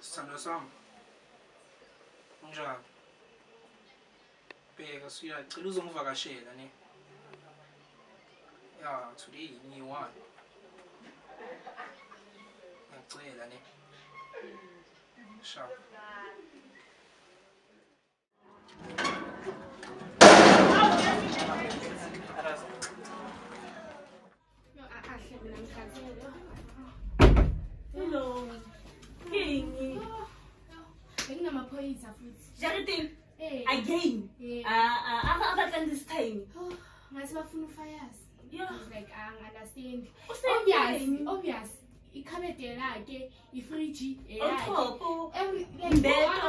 Sithandwa sami unjani? Bheka siyacela uzongivakashela ne. Ya today ni one. Ngicela ne. Sharp. Hello. King. Jaritin. Again. After this time. Yeah. Like I understand. Obvious. Ikhamedela ke ifridge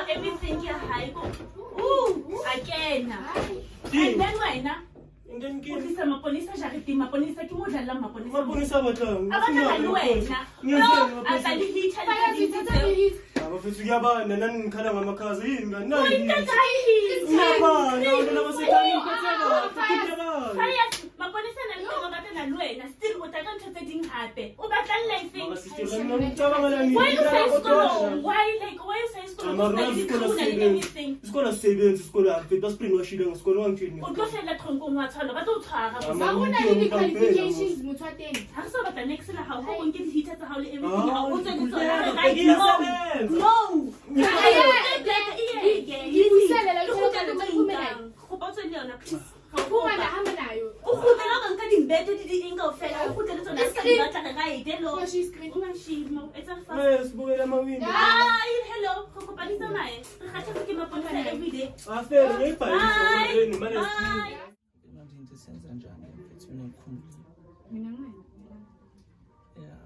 everything here high. Again. And then wena Polisa maponisa Jaritin maponisa ke modlala maponisa. Maponisa batlang. Abana le wena. No, asali hit Abafethu kuyabana nani ngikhala ngamakhaza yini ngani nani. Uyinto hit. Ngiyabana wena basekhaya ngiphatheka. Fire maponisa naloko batana le wena still utaka ntho tse ding hape. O batla life. Why you say anything? Isikolo sisebenza isikolo afethu asiprini washile ngesikolo wangithini. Utlofela tronko wa tshwala ba tlo tshwara. Akuna le qualifications motho wa teng. Ha se batla next la ha o nke di-heater tsa hao le everything ha o tsene tsona. No. Hello. It's mina ngikhuluma. Mina ngwena. Yeah.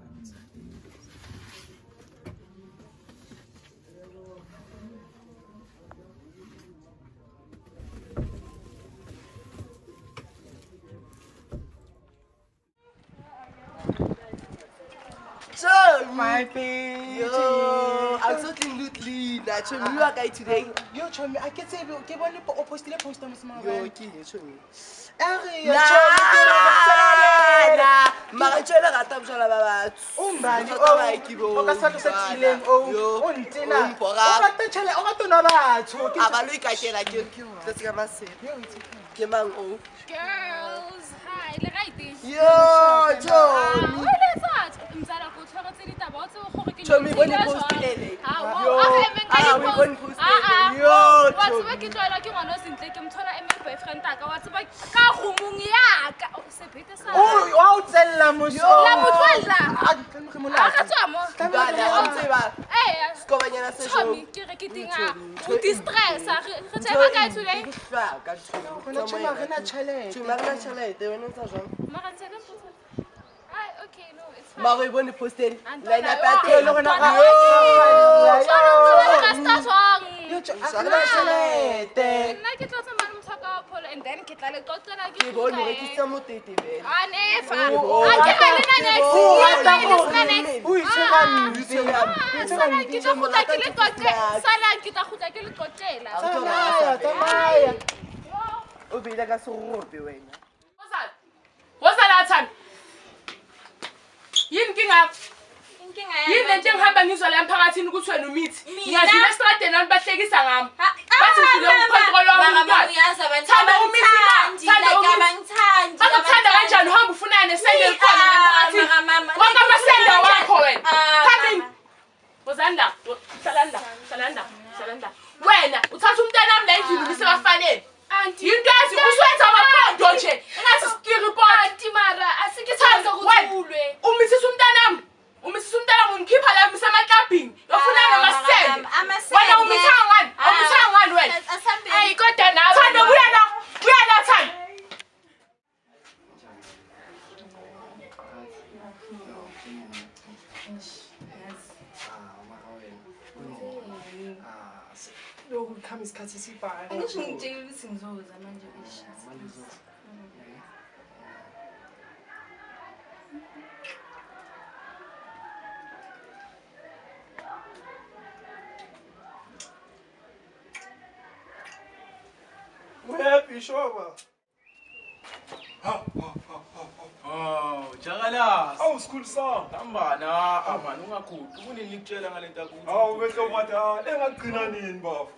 My baby. Yo, I'm so lootly. That's you are guy today. Yo, Chomi, I can say you give only post on my Yo, okay, Chomi. Mara rata mjala baba. Umbani o ka sa tsileng o ntena o rata tshele o rata na batho aba lo ikatela ke tse ka mase ke mang o Girls, hi. Le right. yo Chomi Let's start. Mzala go tshwara tse ditaba o tsebe gore ke Chomi bone post ele yo we bone post ele yo wa tseba ke tlwaela ke ngwana o sentle ke mthola mme boyfriend ka wa tseba ka gumung ya ka o se phete sa wa o tsella moso la motswella ke mona a ka tswa mo dala o tseba skobanyana se Chomi ke re ke tinga o distress re tseba ka today ka tsho bona tsema rena chalete tsema rena chalete wena tsa jang mara tsela mpotsa okay no it's fine mara bone post ele line up yo le gona ga yo rena chalete nna ke tla tsamaya mthaka wa pholo and then ke tla le qoqela ke bone re ke tsa motete bele anefa a ke ba le na next o itshega ntse ke tla khutla ke le qoqela salang ke tla khutla ke le qoqela tsamaya o bile ka se rope wena Wozalathana yini kinga yini lento engihamba ngizwa la emphakathini ukuthi wena umithi ngiyadlula estradeni abantu bahlekisa ngami bathi ngifike ukucontrol Bakuthanda kanjani uhamba ufunana nesende likhona emphakathini wonke amasende wakho wena phambili wozanda salanda wena uthatha umntana wami la endlini ubisebafanele yinto yazi uswenza amaphondo nje engathi skiripoti mara asikithanda ukuthi ulwe umisisa umntanami ungikhipha la umisa amaklabhini yofunana amasende wena umithangani wena ayi kodwa nawe thanda buya la thanda lokukhamba isikhathi sibhaya angisho ngitshela ukuthi ngizoza manje beshisa Happy shoba. Oh, Jagalas. Awu school song. Hambana, man ungakhuthi. Kunini ngikutshela ngalento akuthi. Awu wethu madala, engagcina nini bafo?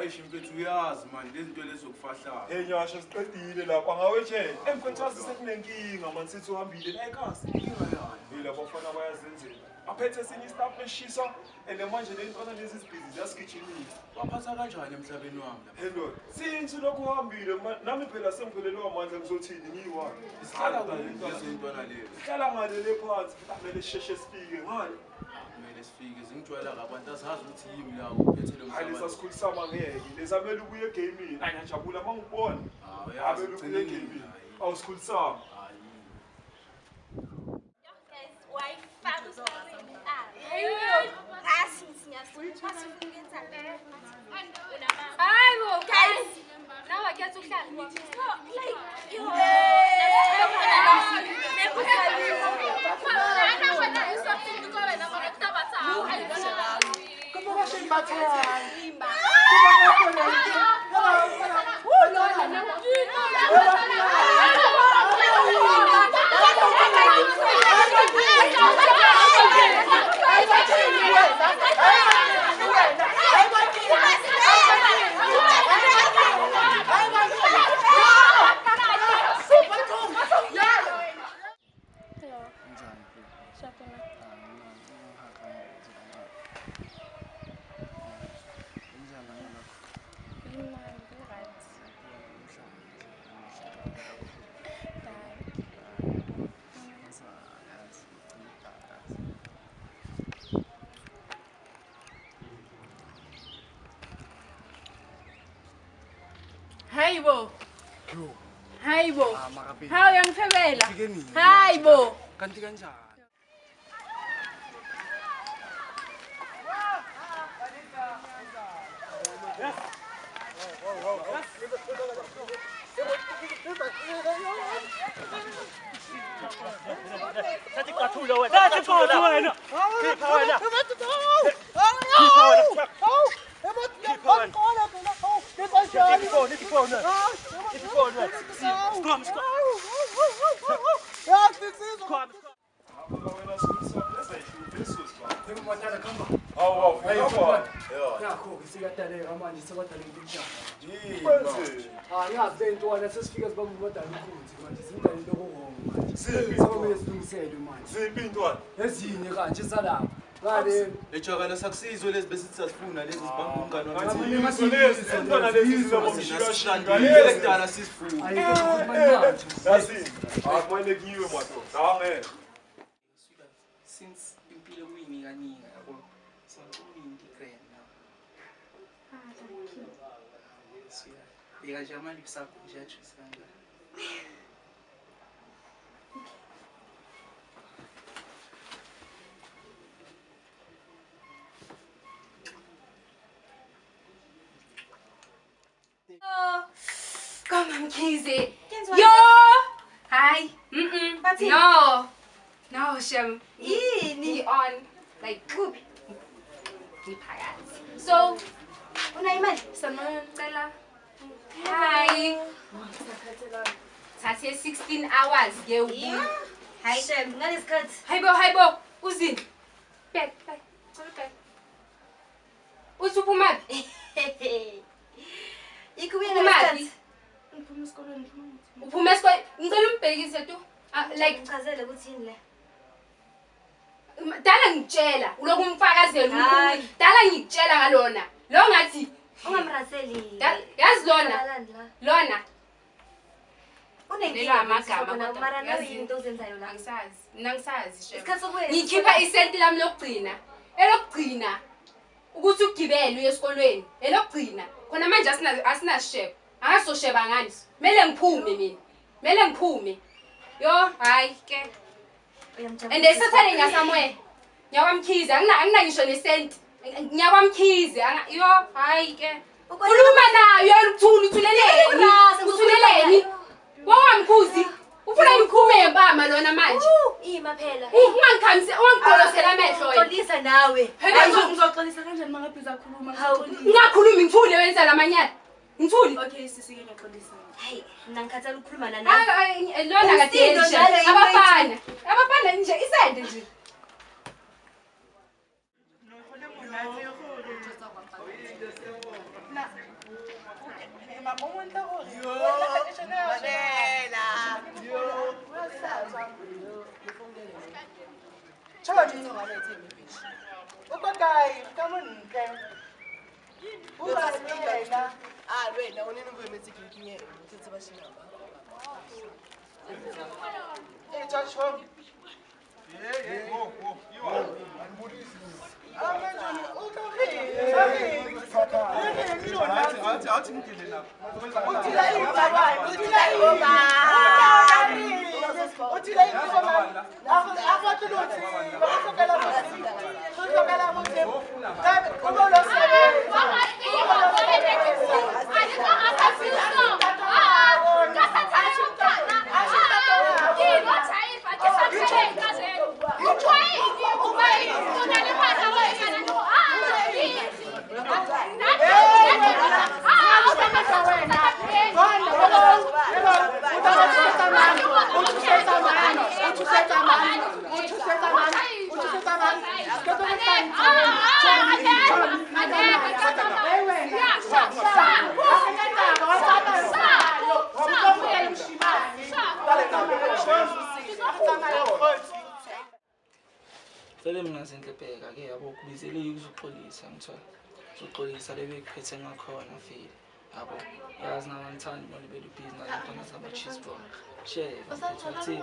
Mfethu uyazi man, lezi zinto lezi zokufahlala. Hey nyasha siqedile lapha ngawethe. Emfethu sekunenkinga man sithi uhambile la ekhasi. Inkinga yani. Yila bafana bayazenzela. Aphethe sinye staff leshisa and manje le ntwana lezi zibhizi ziyasigijimisa. Baphatha kanjani emhlabeni wami la? Hello. Since lokhu uhambile nami phela sengiphelelwe amandla ngizothini ngiyiwa. Sihlala lezi ntwana lezi. Sihlala ngalele phansi, kumele sisheshe sifike ngani? Kumele sifike zingijwayela ngabantu asazi ukuthi yimi la uphethe lo mhlaba. Alisa school sama ngeke. Lezamela ubuye egaming. Ayajabula mangibona. Uyazi Abela ugcine ubuye egaming. Awu school sama. Hayibo. Hawu uyangifebela. Hayibo. Kanti kanjani? Lechakana sakusizwe lezi besithi sasifuna lezi zibamba umngane wami sisifuna Since impilo kuyinikanika yabo sengiyindi grand now. Beka nje amali kusakho nje ajuice kanga. Come on, Kizzy. Yo! Hi. No. No, Shem. He on. Like, poop. So, hi. That's 16 hours. Yeah. Hi, Shem. Not as good. Hi, Bo. Uzin. Back. Okay. Usupumat. Ikubuye Uphuma esikoleni ngicela umbhekise tu like ngichazele ukuthi yini le dala ngitshela uloku umfakazela umkhulu dala ngikutshela ngalona lo ngathi ungamraseli yazi lona unenkinga amagama mara nazi into ozenzayo la ngisazi chef isikhathi sokuya ngikhipha isenti lami lokugcina elokugcina ukuthi ugibele uye esikolweni elokugcina khona manje asina chef akasosheba ngani mele ngiphume yo hayi ke and esathane ngasamwe nyakwamkhize anginangisho nesenti nyakwamkhize yo hayi ke ukhuluma nayo uthuleleni wangamkhuzi ufuna ngikhume empama lona manje ima phela ungangikhamisi ungigolosela amehlo xolisa nawe Ngizoxolisa kanjani mangaphiza khuluma ngingakhulumi ngithule wenza lamanyana ngithule Okay sisike ngiyaxolisa hey mina ngikhathela ukukhuluma nawe lona kade abafana nje isende nje Vele mina sentlepeka ke yabo kubizele ukuzoxolisa ngithola. Uzoxolisa lebekuphethe ngakhona vele. Yabo yazi nama ngithanda imali belibhizinisi khona sama cheeseburger. Share bathi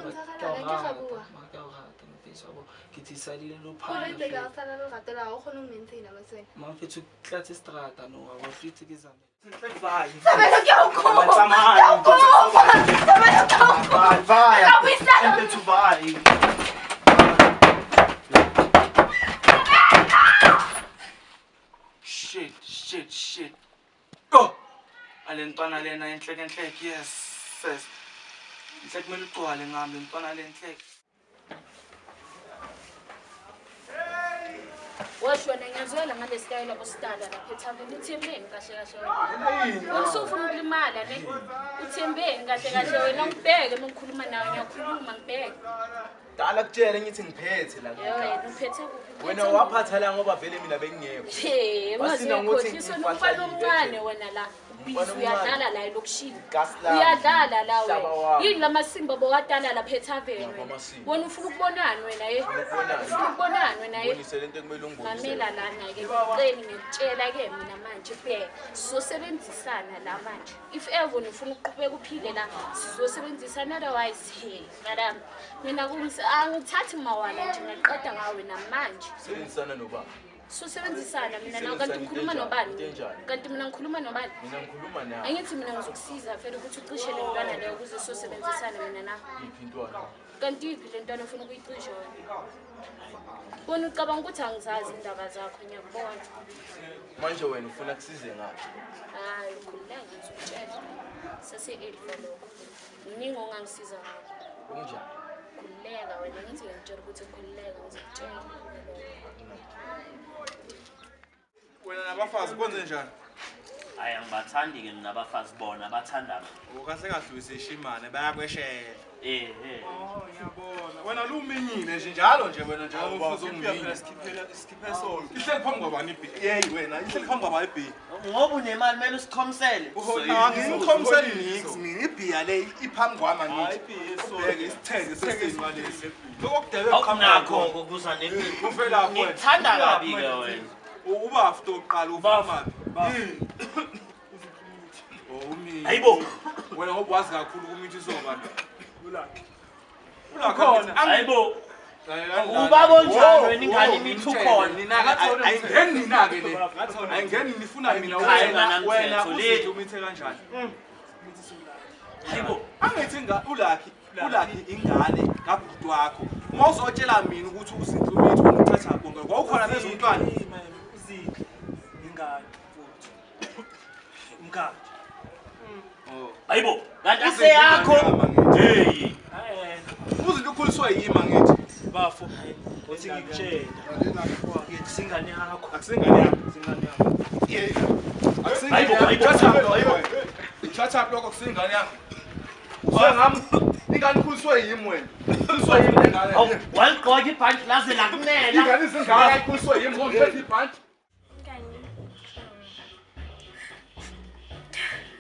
makawuhata mfethu yabo ngithi salile lo phana. Ubeka sala lo gatela o khona umaintain abasena. Mfethu klathi strata no abo fithi kizame. Vai. Sabelo que eu como. Vai. Sabelo que eu como. Vai. Acabou Tu vai. Shit. Oh! Alentwana lena enhleke, yes. Inhleke kumele ugcwale ngami lentwana lenhleke. Washona ngiyazwela ngale style obostanda lapha eThaveni uthembeni kahle wena. Usufuna ukulimala ne? Uthembeni kahle wena ngibheke mengikhuluma nawe ngiyakhuluma ngibheke. Dala kutshela ngithi ngiphethe la. Yho, uphethe kuphi? Wena waphatha la ngoba vele mina bengingekho. Wasina ngothi ngifana omncane wena la. Uyadlala la elokushini. Uyadlala la wena. Yini lamasimba bokadala lapha eThaveni wena. Wena ufuna ukubonana wena ufuna ukubonana wena Ubonisele into ekumele ungibonise. Mamela lana ke ngicela ngikutshela ke mina manje bheka sizosebenzisana la manje. If ever ufuna ukuqhubeka uphile la sizosebenzisana otherwise hey madam mina angithathi mawala nje ngaqeda ngawe namanje. Sebenzisana nobaba. Sosebenzisana mina nawe kanti ngikhuluma nobani? Kanti mina ngikhuluma nobani? Mina ngikhuluma nawe. Angithi mina ngizokusiza phela ukuthi ucishe le ntwana leyo ukuze sosebenzisana mina na. Iphi intwana? Kanti iphi le ntwana ufuna ukuyicisha wena? Bona ucabanga ukuthi angizazi indaba zakho ngiyakubona. Manje wena ufuna kusize ngaphi? Hayi ukhululeka ngizokutshela. Sase-elfa lokho. Mningi ongangisiza ngakho. Kunjani? Khululeka wena ngithi ngiyakutshela ukuthi khululeka ngizokutshela. Wena nabafazi kwenze njani? Hayi angibathandi ke nabafazi bona bathanda Ukahle kahle uyisishimane bayakweshela. Oh ngiyabona. Wena luminyile nje njalo nje wena njalo ufuza ungiphela isikiphe solo. Ihleli phambi kwabani ibhi? Yeyi wena ihleli phambi kwaba ibhi. ngoba unemali mele usikhomsele. Ngimkhomsela nini ibhiya le iphambi kwami ngithi. Hayi ibhi esolo. Isithenge sesimali lesi. Lokudebe Awunakho ukuza nebhi. Uvela wena. Ngithanda kabi ke wena. Uba after uqala uvama. Oh umi. Hayibo. Wena ngokwazi kakhulu kumithi sobantu. Ulakhe. Khona. Hayibo. Uba konjani wena ingane imithi ukhona. Ayingeni nina ke le. Ayingeni nifuna mina wena uthi umithe kanjani? Hayibo. Angithi ulakhi ingane ngabhuti wakho. Uma uzotshela mina ukuthi uzinhle umithi ungicatha bonke. Kwaukhona lezi umntwana. Ingane futhi. Umkakhe. Hayibo, kanti aseyakho. Hey. Uzinto ukhuliswa yima ngithi. Bafo. Uthi ngikutshela. Ngisingane yakho. Akusingane yakho, singane yakho. Hayibo. Thatha lokho kusingane yakho. Ngami ingane ukhuliswa yimi wena. Ukhuliswa yimi ngane. Awu, waligqoka ibhanti laze lakumela. Ingane izingane ukhuliswa yimi ngiphethe ibhanti.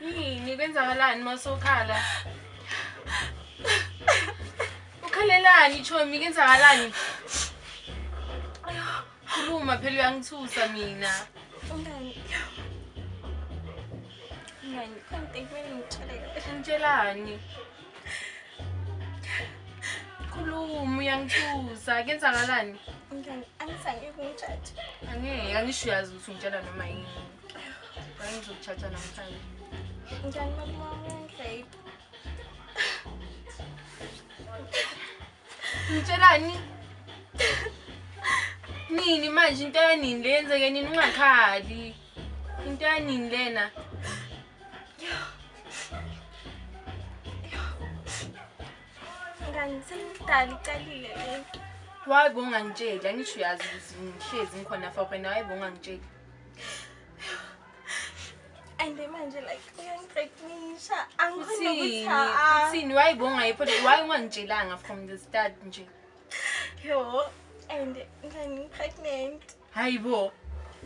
Yini kwenzakalani masokhala? Ukhalelani Chomi kwenzakalani? Khuluma phela uyangithusa mina. Ngani konke ngitshela. Ngitshelani? Khuluma uyangithusa kwenzakalani? Angisange ngithathe. Angisho yazi ukuthi ngitshela noma yini. Ngizokuthatha namhlanje. Njani mama ngeke. Ngitshelani? Nini manje into yanini lenzeke nini ungakhali? Into yanini lena? Ngani sengidala icalile le. Wayibo ungangitsheli angisho yazi ukuthi ngihlezi ngikhona for wena wayibo ungangitsheli. And manje like uyangicekisha Uthini wayibo ungayiphola wayi ungangitshelanga from the start nje. Yo and ngani pregnant. Hayibo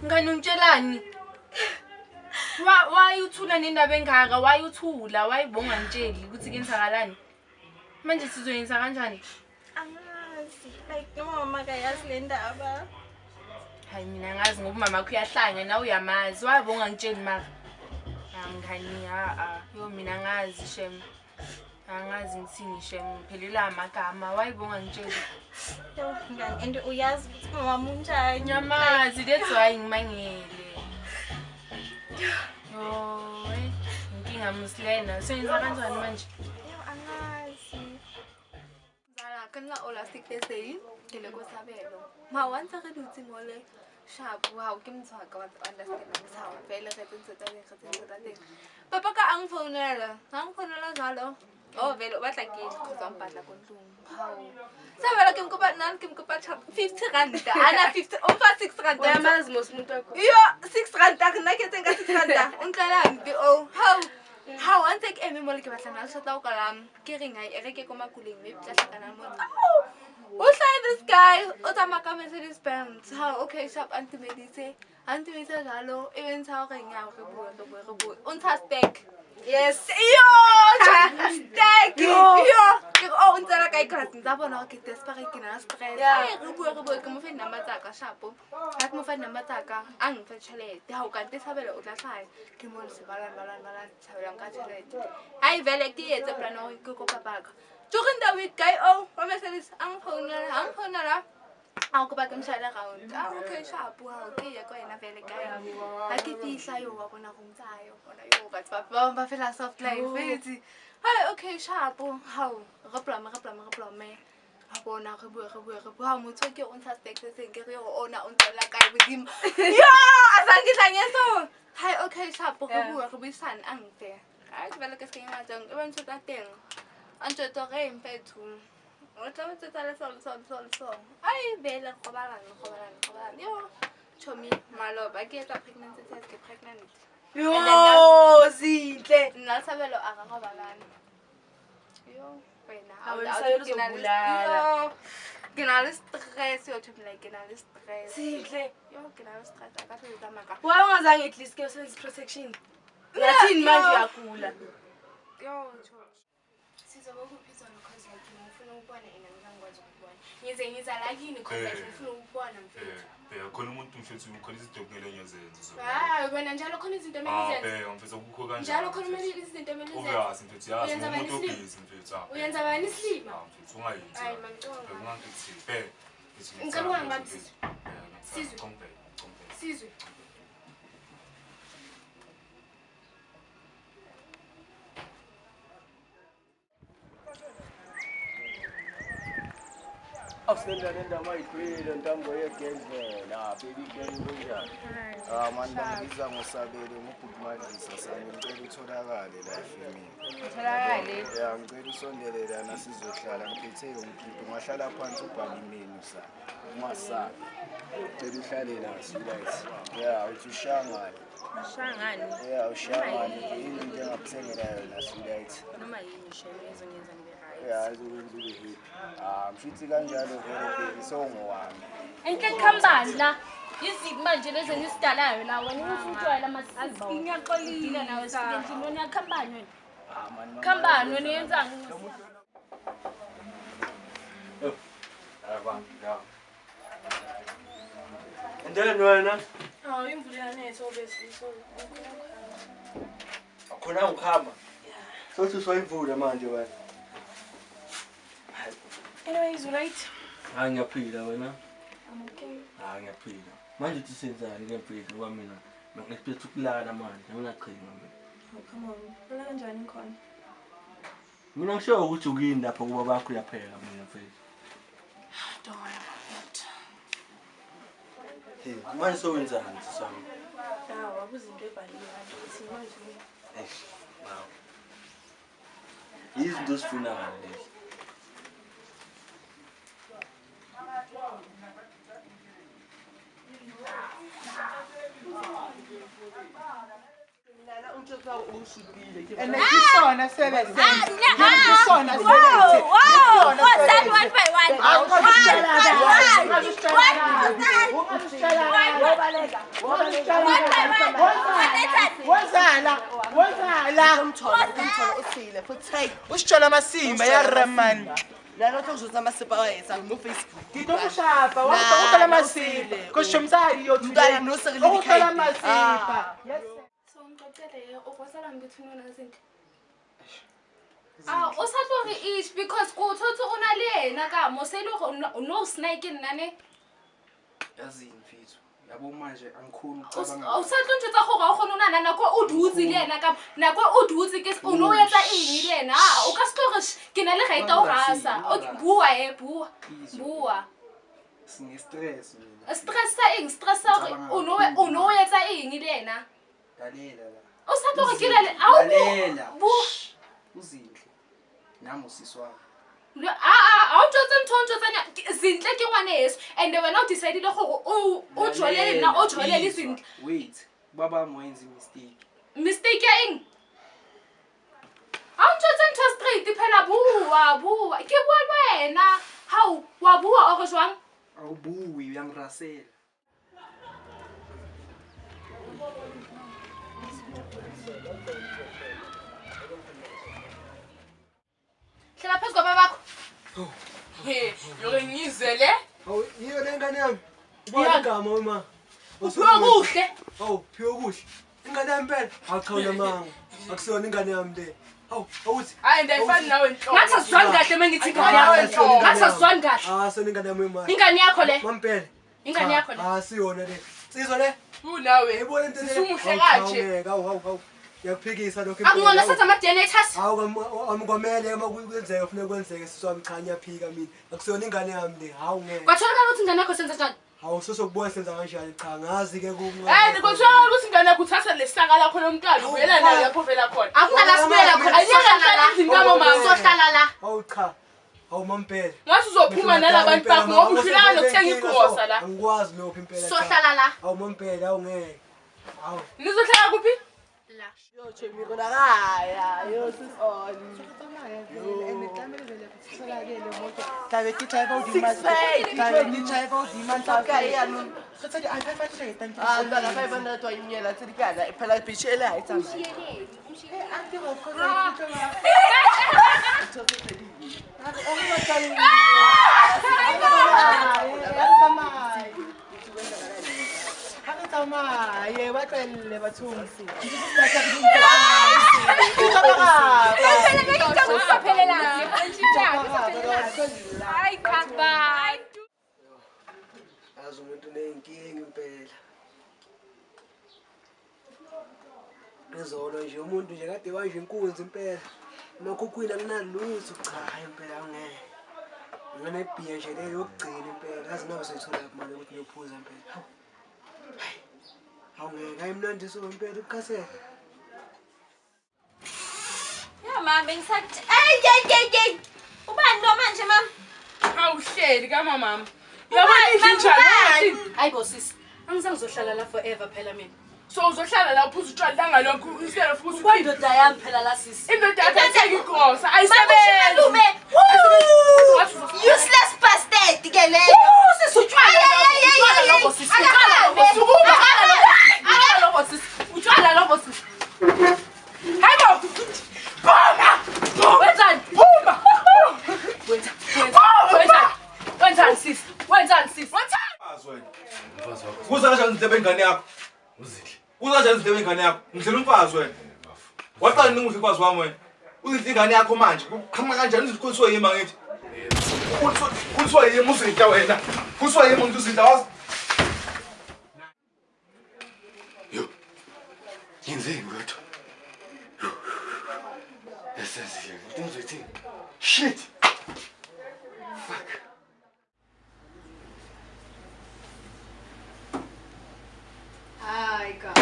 ngani ungitshelani? Why uthula nendaba engaka why uthula wayibo ungangitsheli ukuthi kenzakalani? Manje sizoyenza kanjani? Angazi like mama kayazi le ndaba. Hayi mina ngazi ngoba mama kuyahlanga nawe uyamazi wayibo ungangitsheli mara. Ngani yo mina ngazi shem. Angazi ngithini shem phelela amagama wayibo ungangitsheli. Yo ngani and uyazi ukuthi mama unjani? Nyamazi that's why ngimangele. Yo, inkinga musilena. Senza kanjani manje? Angazi. Zala kana ola stick day ke le go sabelo. Ma wantsa re dutse mo le shapo ha o ke mtswa ka understand sa o fele re tsentse tsa teng. Papa ka ang phonela jalo. Oh vele o batla ke go tsampatla ko ntlong. How? Sabela ke mkopa nan ke mkopa 50 rand. Ana 50 o fa 6 rand. Uyamazi mos umuntu wakho. Yo 6 rand nna ke tsenga 6 rand. Untlela mbi oh how ante ke eme mo le ke batla na shota o kalam. Ke ring ai ere ke koma kuleng mme tla hlakana mo. Who's like this guy? Otamaka Mercedes Benz. How okay shop antimedise jalo even how re nya re bua. Unta steak. Yes. Yo! Steak. Yo! Oh, untala kai krat nta bona ke desperate ke na stress. Ai re bua ke mo fe namba tsa ka shapo. Hat mo fa namba tsa ka ang fe chelete. Ha o ka tshabela o tla hlaya. Ke mo se bala tshabela ka chelete. Ai vele ke etse plan o ke ko papa ka. During the week, guy, oh, what message is I'm phone. I'll go back and shut around. Okay, sharp. Okay, you're going to be a guy. I can feel you up on a home tire. But I feel a soft life. Hi, okay, sharp. How? Replam. Abona re bua ha motho ke o ntsha text se ke re o ona o ntela kae with him. Yo, asangihlange so. Hi, okay, sharp. Re buisana angfe. Ai ke bela ke se ngata jang. E bantse tsa teng. Anto to re mfethu. O tla tsala so. Ai bela khobalana. Yo, chomi maloba ke etsa pregnancy test ke pregnant. Yo, zinhle. Nna sabelo aga khobalana. Yo, wena. Awusayelo zobulala. Ke na le stress yo chomi like ke na le stress. Zinhle. Yo, ke na le stress aka tla maka. Wa ungazange at least ke sense protection. Yathini manje uyagula. Yo, sizoba kuphiza because like ngifuna ukubona ina ngizangikwazi ukubona. Ngiza la kini because ngifuna ukubona mfethu. Khona umuntu mfethu ukhona izinto kumele ngiyenze so. Wena njalo khona izinto emele mfethu ukukho kanjani. Njalo khona imele izinto emele zenze. Uyazi mfethu yazi umuntu obhizi mfethu. Uyenza bani islima? Mfethu ungayenzi. Hayi mamntwana. Ungangithi ngicela ungangibambisi. Sizwe. Awusendalela mayiphile ntambo yegedlela baby girl kunjani? Manje bangibiza ngosabele ngubhudumandisa sami ngicela utholakale la efemini. Utholakale? Yeah, ngicela usondele lana sizohlala ngiphethe umkhiphi ngahlala phansi ubhali imenu sa. Umasana. Ngicela uhlale la sweetheart. Yeah, uthi ushangane. Ushangane? Yeah, ushangane. Yini into engakuthengela yona sweetheart? Noma yini shame ezongenza ngibe right. Yeah, azokwenza ube happy. Mfithi kanjalo vele baby songowami. Enke khambani la. Yiziphi manje lezi nisidalayo la wena usutshwala masiba. Ngiyaxolisa nawe sikenzi noni yakhambani wena. Khambani wena yenzani? Ndeni wena? Imvula yanetha obese. Akhona ukuhamba. Sothi soyivula manje wena. Anyways, right? Ngiyaphila wena. I'm okay. Ngiyaphila. Manje uthi senzani ngempilo ngoba mina ngikuphethe ukulala manje ngingaqhinga mina. Oh come on. Ulala kanjani khona? Mina ngisho ukuthi ukini lapha kuba bakho uyapheka mina mfethu. Don't worry about it. Hey, manje sowenzani sisami? Wabuzinto ebhaliwe ukuthi manje. Wow. Izinto sifunayo lezi. And isona sebenze. Isona sebenze. Wow, what's that one by one? Usile futhi usitshola amasimba yaramani. Lalo kuzoza amasimba wayetha mu Facebook. Ngikushapa wakhola amasimba. Kushomsali yothi. Mntwana nosekele ukhola amasimba. Yes. Ngicela ukwasala ngithuna nazinto. Usatori ish because kuthotho unalena ka moselo no snake nane. Yazini mfethu. yabo manje angikhulu ucabanga o sa tlo ntse tsa go ga gona nana nako o dutse le ena ka nako o dutse ke o no etsa eng le ena o ka se tlo ke na le gaita o gasa o bua bua sine stress stress sa eng stress sa o no etsa eng le ena dalela la o sa tlo ke le a o uzinhle nami usiswa a ntotse nthonto tsanya zinhle ke ngwane yeso and wena o decide le gore o jole nna o jole le zinhle wait baba moyenzi mistake ya eng a ntotse ntho straight phela bua ke bua wena how wa bua o go jwang au bui uyangirasela hlala phezu kwababakho yore ngizele Hawu yiyo le ngane yami. Ubona igama uma. Uphiwa kuhle. Hawu uphiwa kuhle. Ingane yami phela. Akukhawula manga. Akusiyona ingane yami le. Hawu awuthi. Hayi ndayifana nawe enhloko. Ngathi asizwani kahle mengithi ingane yakho enhloko. Ngathi asizwani kahle. Ah sona ingane yami imali. Ingane yakho le. Mampela. Ingane yakho le. Ah siyona le. Sizwa le. Unawe. Yibona into le. Sumuhle kaje. Hawu. Yakuphikisa lokho. Akungona sathi ama-DNA test. Hawu amkwamele uma kwenzeka kufanele kwenzeke siswami cha ngiyaphika mina. Akusiyona ingane yami le. Hawu ngeke. Kwatholakala ukuthi ingane yakho senza kanjani? Hawu sosokubona senza kanjani cha ngazi ke kuma. Kwatholakala ukuthi ingane yakho uthatha lesaka lakho lomntwana uvela nayo lapho vela khona. Akunalasimela khona. Ayiyekala izingamo mama. Sohlala la. Hawu cha. Hawu mampela. Ngathi uzophuma nalabantu bakho ngoba uhlala nokuthenga igrosa la. Angikwazi lokho impela. Sohlala la. Hawu mampela awu ngeke. Hawu. Nizohlala kuphi? La. Yo chemi kona kaya. Yo sis on. Tabe ke try about demand. Tabe ke try about demand. Okay ya no. Khetsa di iPhone 500 thank you. Ah la 500 wa imyela tse dikala e phela bichela ha itsa. Eh anti go khotsa ke tla. Ye batlelle bathumsi. Hayi khamba. Azi umuntu nenkingi impela. Ngizona nje umuntu nje kade wanje inkunzi impela. Lokho kwina kunalutho cha impela angeke. Ngene ibhiya nje le yokugcina impela. Azi nawe seyithola imali ukuthi ngiyophuza impela. Awungeke ayimnandi so impela ukukhathela. Ya mama ngisathi hey. Ubani lo manje mama? Awuhleli kama mama. Yabona indlinjani? Hayibo sisi. Angisangizohlala la forever phela mina. So uzohlala la uphuza utshwala langa lokho usela futhi. Kwayindoda yami phela la sisi. Indoda yakho ethenga igrosa ayisebenzi. Malume. Useless bastard ke le. Sisi utshwala. Utshwala lobo sisi. Utshwala lobo sisi. Hayibo. Boma. Wenzani? Boma. Wenzani sisi? Wenzani sisi? Wena. Kuza kanjani indlebe ingane yakho? Uzidle. Kuza kanjani indlebe ingane yakho? Ngidlela umfazi wena. Waqala ninguhle umfazi wami wena. Uzidle ingane yakho manje. Kuqhamuka kanjani uzikhuliswa yima ngithi? Kuliswa yima uzidla wena. Kuliswa yima ngithi uzidla wazi. Yo. Yenzeni wethu? Yasenziwe. Uthini? Shit. Fuck. Hayi ka.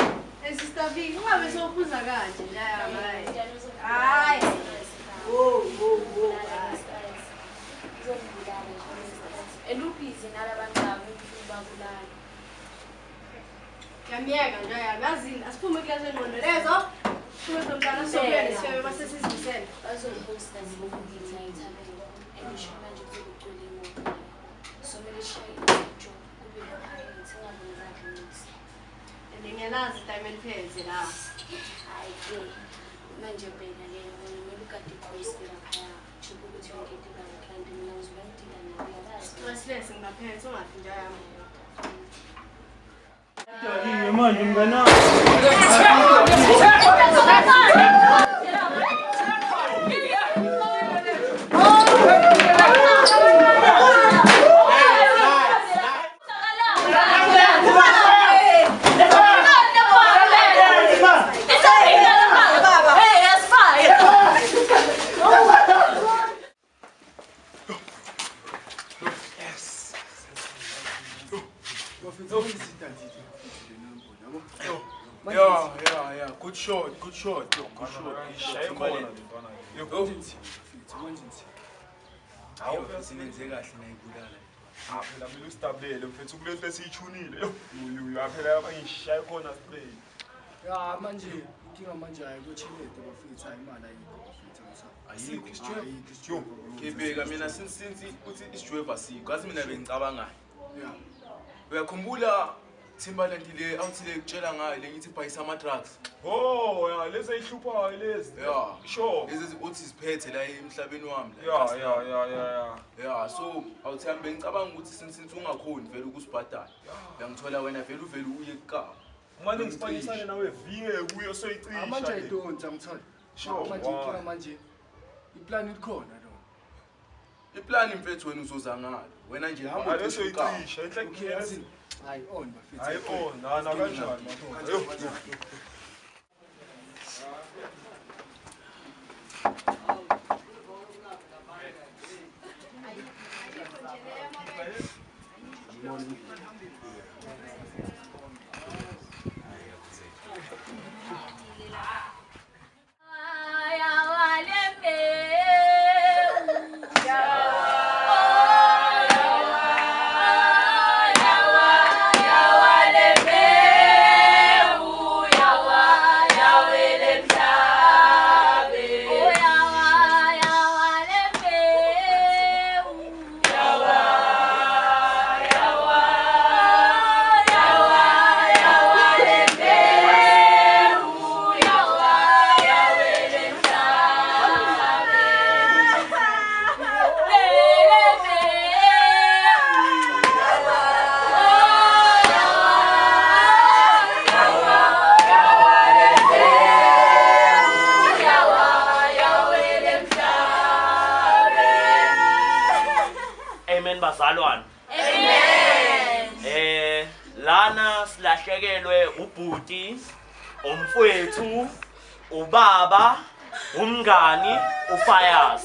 Sister V, ungabe sophuza kanje la hayi. Wo. Elubhizi nalabantu babulala. Yamiyeka nje yakazini asiphume eklasini ngqondo lezo. Kulo mntana sobuya nesifebe base sizisele. Bazoposta zibukubhizi ayithabela. Engisho manje kuzokucula imoto. Somele shaye ijo kube phakathi ngabonakala ngithi. Ngiyalazi time elipheze la. Hayi ke manje bheka ke ngimele ukade post lapha chuba ukuthi yonke into kanti mina ngizobandila nawe yazi. Stressless ngaphethe ungathi nje yami. Dali manje mngana. Yeah. Good shot. Phela mina usitabulele mfethu kulento esiyithunile. Phela bayishaya khona siplay. Ya manje inkinga manje ayikochilete bafethu imali ayikho Ayikho. Kebeka mina since uthi isijweva sikho. Asi mina bengicabangani. Yeah. Uyakhumbula Timbaland le awuthi le kutshela ngayo le ngithi bhayisa ama drugs. Oh, yeah, lezi ayihluphayo lezi. Yeah. Sure. Lezi uthi siphethe la emhlabeni wami Yeah. Yeah, so awuthi hambe ngicabanga ukuthi since ungakhoni vele ukusibhadala. Uyangithola wena vele uye ekapa. Manje ngisipanyisane nawe vinge kuyo soyicisha. Manje ayidonsa ngithola. Sure. Manje inkinga manje iplan ikhona lo. Iplan mfethu wena uzoza ngalo. Wena nje hamba uyoyicisha enhlekweni. Hayi on bafethu. Hayi on, na kanjani mafethu. Bazalwane. Amen. Lana silahlekelwe ubhuti, umfowethu, ubaba, umngani, uFayaz.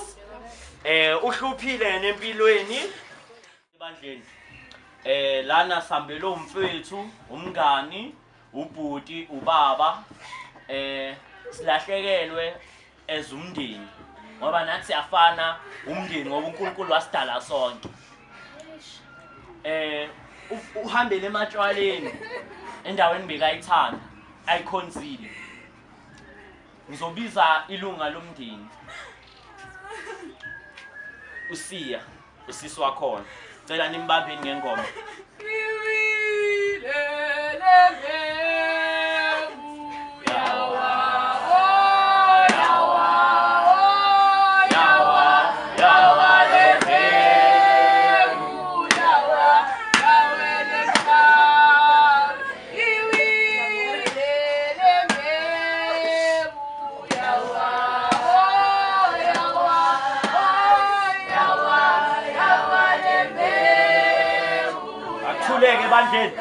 Uhluphile nempilweni ebandleni. Lana sambelo umfowethu, umngani, ubhuti, ubaba, silahlekelwe ezumndeni. Ngoba nathi siyafana umndeni ngoba uNkulunkulu wasidala sonke. Uhambele ematshwaleni endaweni bekayithanda ayikhonzile. Ngizobiza ilunga lomndeni. Usiya, usisi wakhona. Cela nimbambeni ngengoma. Athuleke bandleni.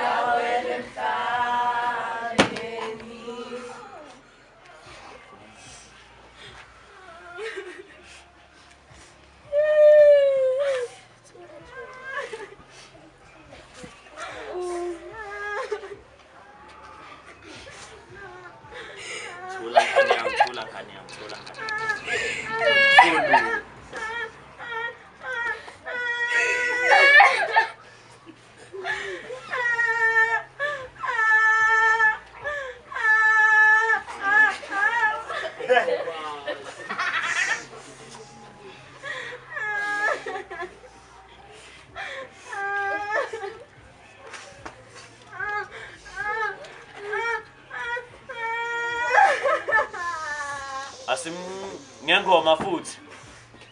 Thula khani yami. Ngengoma futhi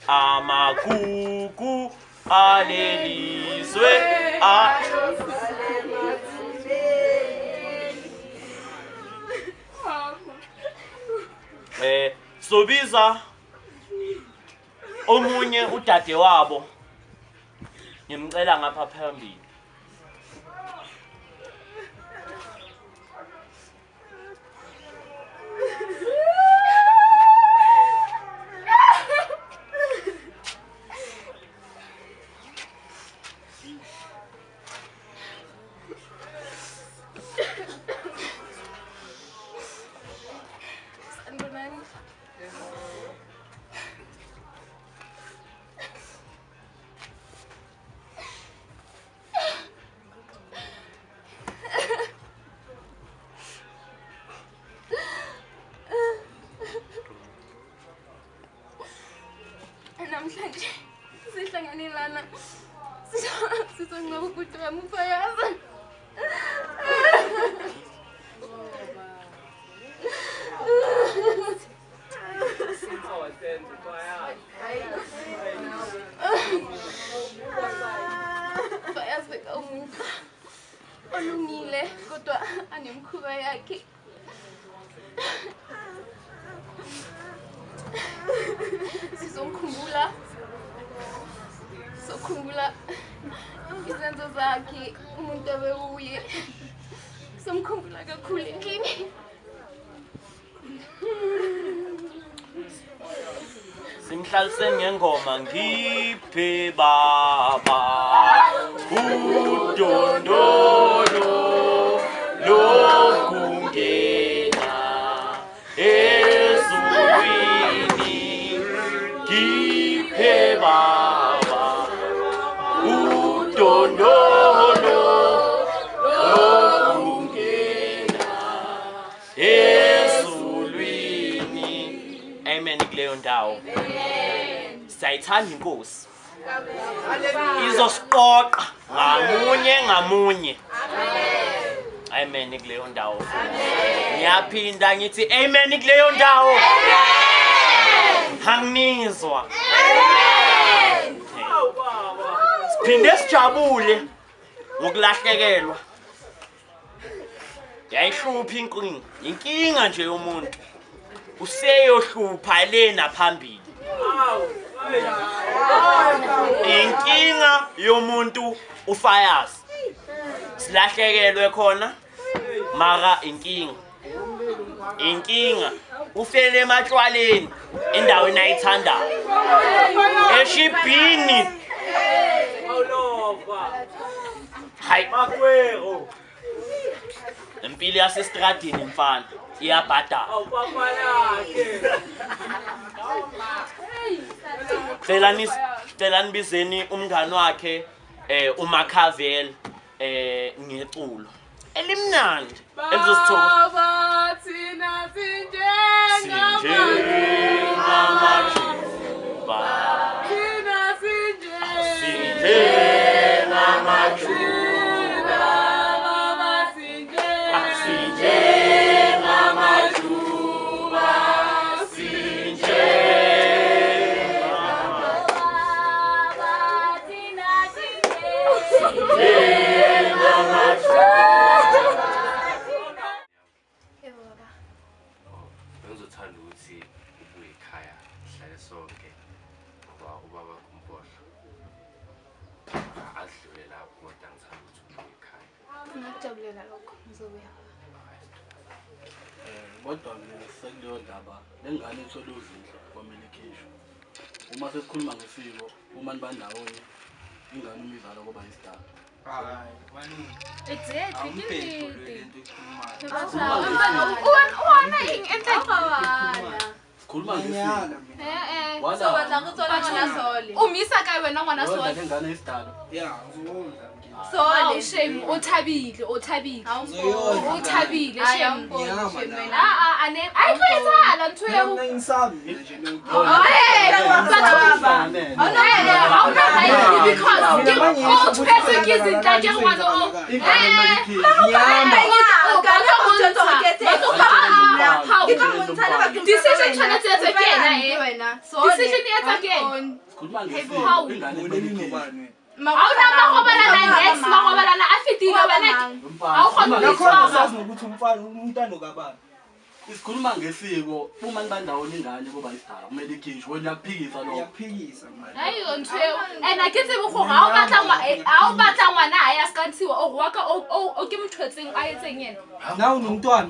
amagugu alelizwe sobiza omunye udade wabo ngimcela ngapha phambili. namhlanje sihlangane lana sizongcaba ukuthi wamfayaza Fayazi bekawumuntu olungile kodwa anemkhuba yakhe. Sizokhumbula izenzo zakhe umuntu abewuye. Somkhumbula kakhulu endlini. Simhlaliseni ngengoma ngiphe baba udondolo lokungena ezulwini ngiphe baba udondolo lokungena ezulwini. Amen kuleyo ndawo. Sayithanda inkosi izosiqoqa ngamunye. Amen kuleyo ndawo. Ngiyaphinda ngithi amen kuleyo ndawo. Hangizwa. Siphinde sijabule ngokulahlekelwa. Yayihlupha inkinga nje yomuntu. Useyohlupha lena phambili. Inkinga yomuntu ufayazi. Silahlekelwe khona mara inkinga ufele ematshwaleni endaweni ayithandayo. Eshibhini. Hayi makwero. Impilo yasestradini mfana iyabhadala. Cela nibizeni umngani wakhe uMakhavel ngeculo elimnandi elizosithokoza. Baba thina sinjengamajuba. Thina sinjengamajuba. Baba sinjengamajuba. Bengizothanda ukuthi ubuye ekhaya sihlale sonke ngoba ubaba kumpohla adlule lapho kodwa ngithanda ukuthi ubuye ekhaya. Ngiyakujabulela lokho ngizobuya. Kodwa sekuleyo ndaba lengane ithole udlidla kwamele ikhishwe. Uma sesikhuluma ngesiko uma nibandawonye ingane umizalo kuba isidala. Umisa kae wena ngwana Sole? Ngane isidala. Sole shame uthabile shame. Ayikwenza ntwe yabo. Isikhuluma ngesiko uma nibandawonye ingane kuba isidala kumele ikhishwe wena uyakuphikisa lo. Uyakuphikisa manje. Hayi ntwe ena kitse bukho ga o batla ngwana a ya skantsiwa o gwaka o ke mthwetseng a etseng yena. Na unomntwana.